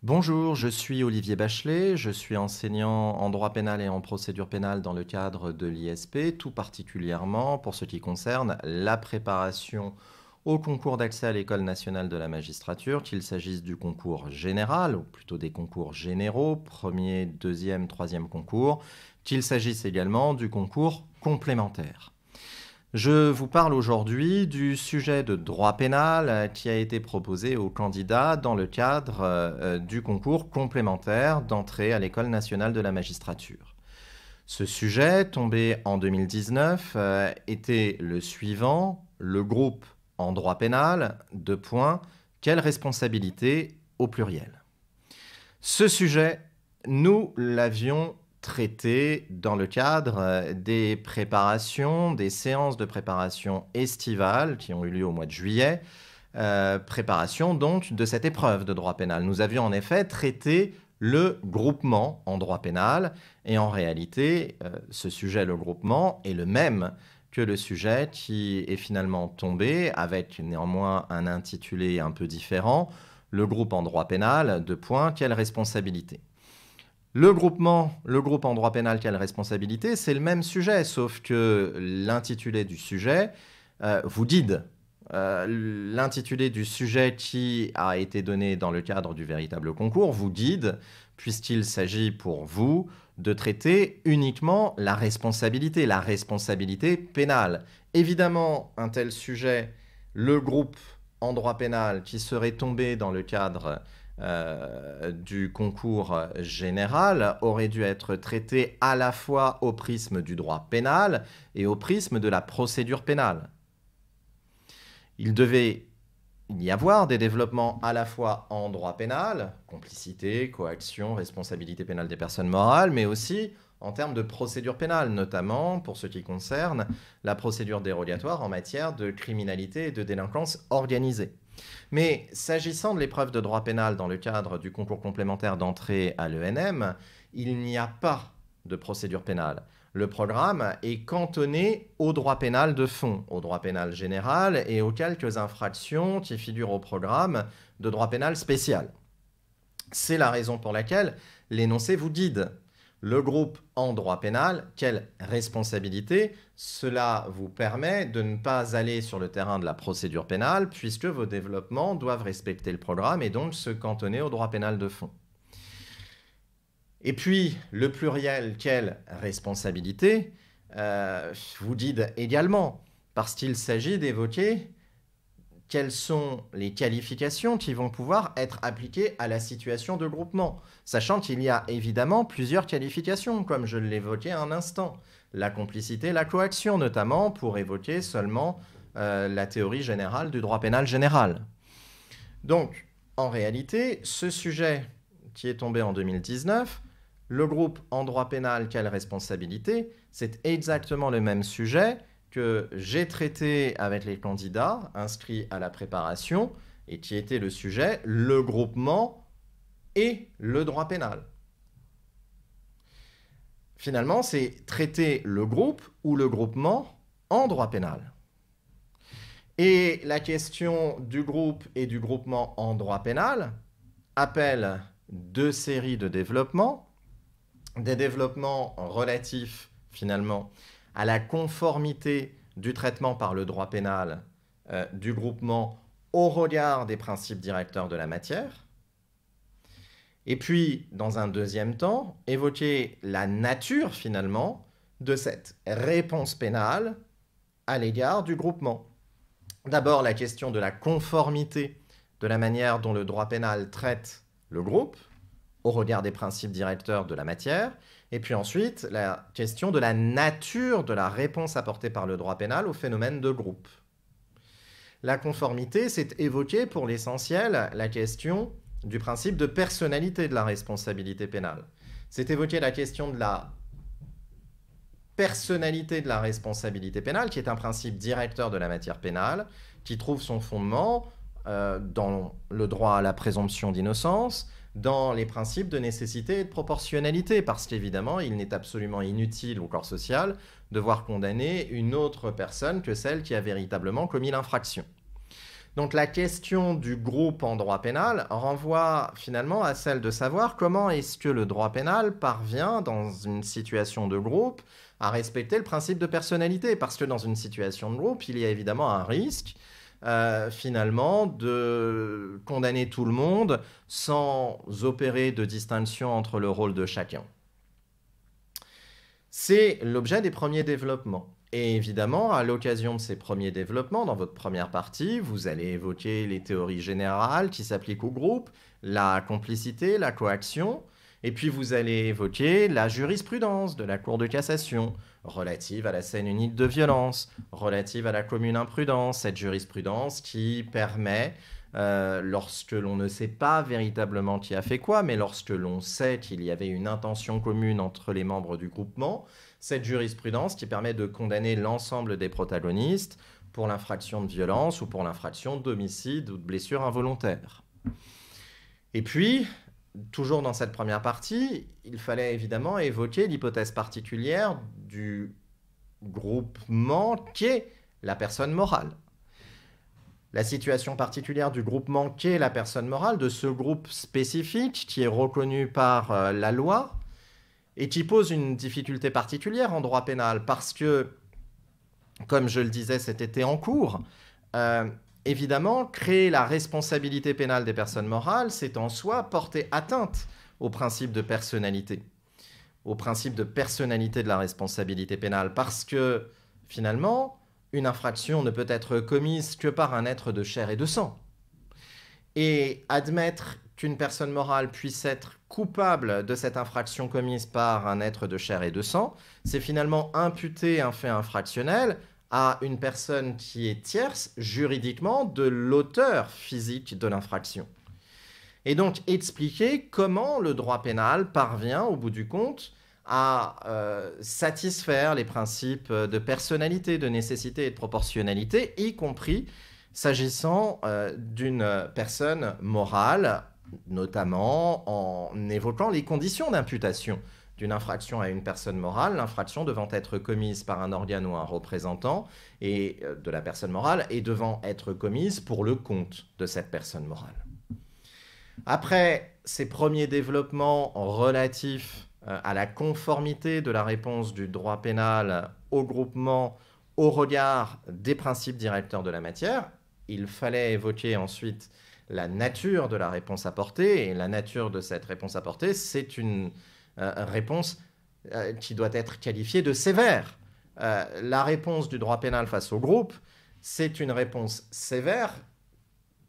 Bonjour, je suis Olivier Bachelet, je suis enseignant en droit pénal et en procédure pénale dans le cadre de l'ISP, tout particulièrement pour ce qui concerne la préparation au concours d'accès à l'École nationale de la magistrature, qu'il s'agisse du concours général, ou plutôt des concours généraux, premier, deuxième, troisième concours, qu'il s'agisse également du concours complémentaire. Je vous parle aujourd'hui du sujet de droit pénal qui a été proposé aux candidats dans le cadre du concours complémentaire d'entrée à l'École nationale de la magistrature. Ce sujet, tombé en 2019, était le suivant: le groupe en droit pénal, quelle responsabilité au pluriel. Ce sujet, nous l'avions traité dans le cadre des préparations, des séances de préparation estivales qui ont eu lieu au mois de juillet, préparation donc de cette épreuve de droit pénal. Nous avions en effet traité le groupement en droit pénal, et en réalité, ce sujet, le groupement, est le même que le sujet qui est finalement tombé, avec néanmoins un intitulé un peu différent: le groupe en droit pénal, quelle responsabilité. Le groupe en droit pénal, quelle responsabilité, c'est le même sujet, sauf que l'intitulé du sujet vous guide. L'intitulé du sujet qui a été donné dans le cadre du véritable concours vous guide, puisqu'il s'agit pour vous de traiter uniquement la responsabilité pénale. Évidemment, un tel sujet, le groupe en droit pénal qui serait tombé dans le cadre du concours général aurait dû être traité à la fois au prisme du droit pénal et au prisme de la procédure pénale. Il devait y avoir des développements à la fois en droit pénal, complicité, coaction, responsabilité pénale des personnes morales, mais aussi en termes de procédure pénale, notamment pour ce qui concerne la procédure dérogatoire en matière de criminalité et de délinquance organisée. Mais s'agissant de l'épreuve de droit pénal dans le cadre du concours complémentaire d'entrée à l'ENM, il n'y a pas de procédure pénale. Le programme est cantonné au droit pénal de fond, au droit pénal général et aux quelques infractions qui figurent au programme de droit pénal spécial. C'est la raison pour laquelle l'énoncé vous guide. Le groupe en droit pénal, quelle responsabilité? Cela vous permet de ne pas aller sur le terrain de la procédure pénale, puisque vos développements doivent respecter le programme et donc se cantonner au droit pénal de fond. Et puis, le pluriel, quelle responsabilité, vous guide également, parce qu'il s'agit d'évoquer quelles sont les qualifications qui vont pouvoir être appliquées à la situation de groupement, sachant qu'il y a évidemment plusieurs qualifications, comme je l'évoquais un instant. La complicité, la coaction, notamment, pour évoquer seulement la théorie générale du droit pénal général. Donc, en réalité, ce sujet qui est tombé en 2019, le groupe en droit pénal, quelle responsabilité, c'est exactement le même sujet que j'ai traité avec les candidats inscrits à la préparation et qui était le sujet, le groupement et le droit pénal. Finalement, c'est traiter le groupe ou le groupement en droit pénal. Et la question du groupe et du groupement en droit pénal appelle deux séries de développements, des développements relatifs finalement à la conformité du traitement par le droit pénal du groupement au regard des principes directeurs de la matière. Et puis, dans un deuxième temps, évoquer la nature finalement de cette réponse pénale à l'égard du groupement. D'abord, la question de la conformité de la manière dont le droit pénal traite le groupe au regard des principes directeurs de la matière, et puis ensuite la question de la nature de la réponse apportée par le droit pénal au phénomène de groupe. La conformité, c'est évoquer pour l'essentiel la question du principe de personnalité de la responsabilité pénale. C'est évoquer la question de la personnalité de la responsabilité pénale, qui est un principe directeur de la matière pénale, qui trouve son fondement dans le droit à la présomption d'innocence, dans les principes de nécessité et de proportionnalité, parce qu'évidemment, il n'est absolument inutile au corps social de voir condamner une autre personne que celle qui a véritablement commis l'infraction. Donc la question du groupe en droit pénal renvoie finalement à celle de savoir comment est-ce que le droit pénal parvient dans une situation de groupe à respecter le principe de personnalité. Parce que dans une situation de groupe, il y a évidemment un risque finalement de condamner tout le monde sans opérer de distinction entre le rôle de chacun. C'est l'objet des premiers développements. Et évidemment, à l'occasion de ces premiers développements, dans votre première partie, vous allez évoquer les théories générales qui s'appliquent au groupe, la complicité, la coaction, et puis vous allez évoquer la jurisprudence de la Cour de cassation, relative à la scène unique de violence, relative à la commune imprudence, cette jurisprudence qui permet, lorsque l'on ne sait pas véritablement qui a fait quoi, mais lorsque l'on sait qu'il y avait une intention commune entre les membres du groupement, cette jurisprudence qui permet de condamner l'ensemble des protagonistes pour l'infraction de violence ou pour l'infraction d'homicide ou de blessure involontaire. Et puis, toujours dans cette première partie, il fallait évidemment évoquer l'hypothèse particulière du groupement qu'est la personne morale. La situation particulière du groupement qu'est la personne morale, de ce groupe spécifique qui est reconnu par la loi, et qui pose une difficulté particulière en droit pénal, parce que, comme je le disais cet été en cours, évidemment, créer la responsabilité pénale des personnes morales, c'est en soi porter atteinte au principe de personnalité, au principe de personnalité de la responsabilité pénale, parce que, finalement, une infraction ne peut être commise que par un être de chair et de sang. Et admettre qu'une personne morale puisse être coupable de cette infraction commise par un être de chair et de sang, c'est finalement imputer un fait infractionnel à une personne qui est tierce juridiquement de l'auteur physique de l'infraction. Et donc expliquer comment le droit pénal parvient, au bout du compte, à satisfaire les principes de personnalité, de nécessité et de proportionnalité, y compris s'agissant d'une personne morale, notamment en évoquant les conditions d'imputation d'une infraction à une personne morale, l'infraction devant être commise par un organe ou un représentant et, de la personne morale et devant être commise pour le compte de cette personne morale. Après ces premiers développements relatifs à la conformité de la réponse du droit pénal au groupement au regard des principes directeurs de la matière, il fallait évoquer ensuite la nature de la réponse apportée. Et la nature de cette réponse apportée, c'est une réponse qui doit être qualifiée de sévère. La réponse du droit pénal face au groupe, c'est une réponse sévère.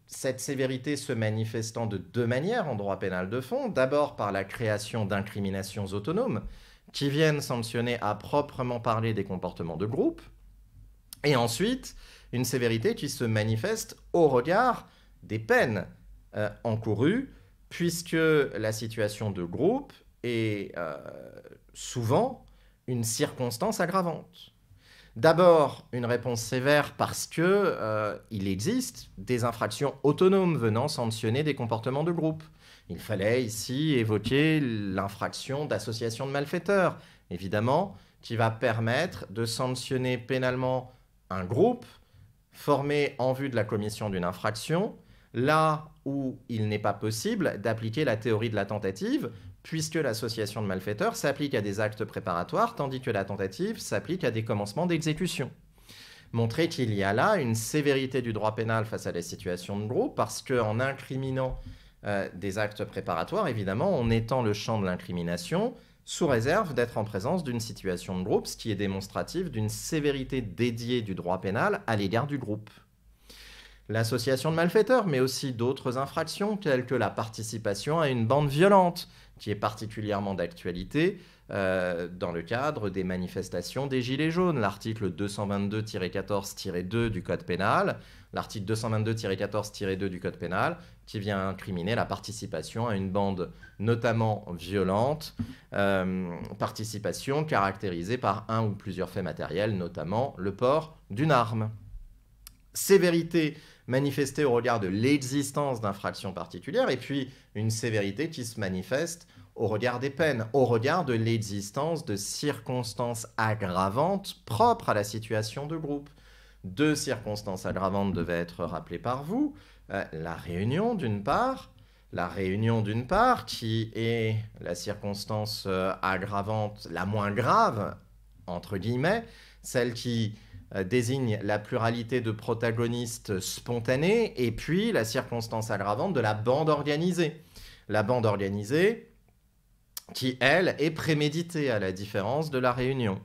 Cette sévérité se manifestant de deux manières en droit pénal de fond. D'abord par la création d'incriminations autonomes qui viennent sanctionner à proprement parler des comportements de groupe. Et ensuite, une sévérité qui se manifeste au regard des peines encourues, puisque la situation de groupe est souvent une circonstance aggravante. D'abord, une réponse sévère parce que il existe des infractions autonomes venant sanctionner des comportements de groupe. Il fallait ici évoquer l'infraction d'association de malfaiteurs, évidemment, qui va permettre de sanctionner pénalement un groupe formé en vue de la commission d'une infraction, là où il n'est pas possible d'appliquer la théorie de la tentative, puisque l'association de malfaiteurs s'applique à des actes préparatoires, tandis que la tentative s'applique à des commencements d'exécution. Montrer qu'il y a là une sévérité du droit pénal face à la situation de groupe, parce qu'en incriminant des actes préparatoires, évidemment, on étend le champ de l'incrimination, sous réserve d'être en présence d'une situation de groupe, ce qui est démonstratif d'une sévérité dédiée du droit pénal à l'égard du groupe. L'association de malfaiteurs, mais aussi d'autres infractions telles que la participation à une bande violente, qui est particulièrement d'actualité dans le cadre des manifestations des Gilets jaunes. L'article 222-14-2 du Code pénal, l'article 222-14-2 du Code pénal, qui vient incriminer la participation à une bande notamment violente, participation caractérisée par un ou plusieurs faits matériels, notamment le port d'une arme. Sévérité manifestée au regard de l'existence d'infractions particulières, et puis une sévérité qui se manifeste au regard des peines, au regard de l'existence de circonstances aggravantes propres à la situation de groupe. 2 circonstances aggravantes devaient être rappelées par vous. La réunion d'une part, qui est la circonstance aggravante la moins grave, entre guillemets, celle qui désigne la pluralité de protagonistes spontanés, et puis la circonstance aggravante de la bande organisée. La bande organisée qui, elle, est préméditée à la différence de la réunion.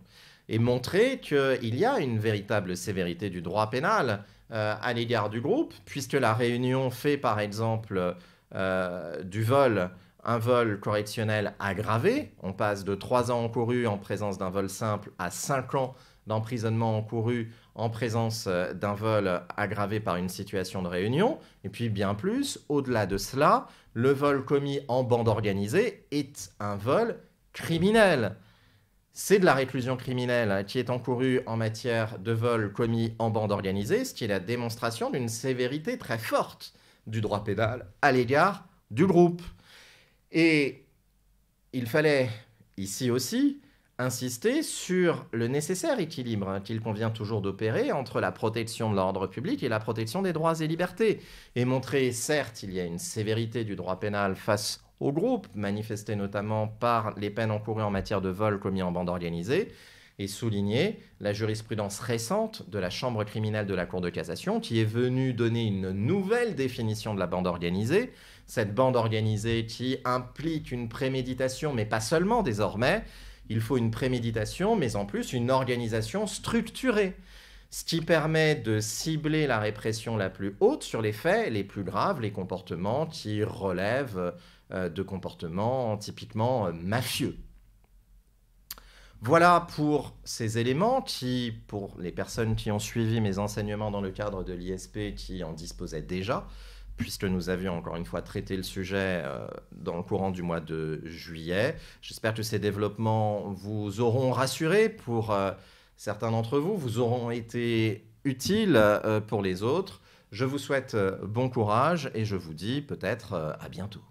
Et montrer qu'il y a une véritable sévérité du droit pénal à l'égard du groupe, puisque la réunion fait par exemple du vol un vol correctionnel aggravé. On passe de 3 ans encourus en présence d'un vol simple à 5 ans d'emprisonnement encouru en présence d'un vol aggravé par une situation de réunion. Et puis bien plus, au-delà de cela, le vol commis en bande organisée est un vol criminel. C'est de la réclusion criminelle qui est encourue en matière de vol commis en bande organisée, ce qui est la démonstration d'une sévérité très forte du droit pénal à l'égard du groupe. Et il fallait ici aussi insister sur le nécessaire équilibre qu'il convient toujours d'opérer entre la protection de l'ordre public et la protection des droits et libertés, et montrer, certes, il y a une sévérité du droit pénal face au groupe, manifestée notamment par les peines encourues en matière de vol commis en bande organisée, et souligner la jurisprudence récente de la Chambre criminelle de la Cour de cassation qui est venue donner une nouvelle définition de la bande organisée, cette bande organisée qui implique une préméditation, mais pas seulement désormais. Il faut une préméditation, mais en plus une organisation structurée, ce qui permet de cibler la répression la plus haute sur les faits les plus graves, les comportements qui relèvent de comportements typiquement mafieux. Voilà pour ces éléments qui, pour les personnes qui ont suivi mes enseignements dans le cadre de l'ISP, qui en disposaient déjà, puisque nous avions encore une fois traité le sujet dans le courant du mois de juillet. J'espère que ces développements vous auront rassuré pour certains d'entre vous, vous auront été utiles pour les autres. Je vous souhaite bon courage et je vous dis peut-être à bientôt.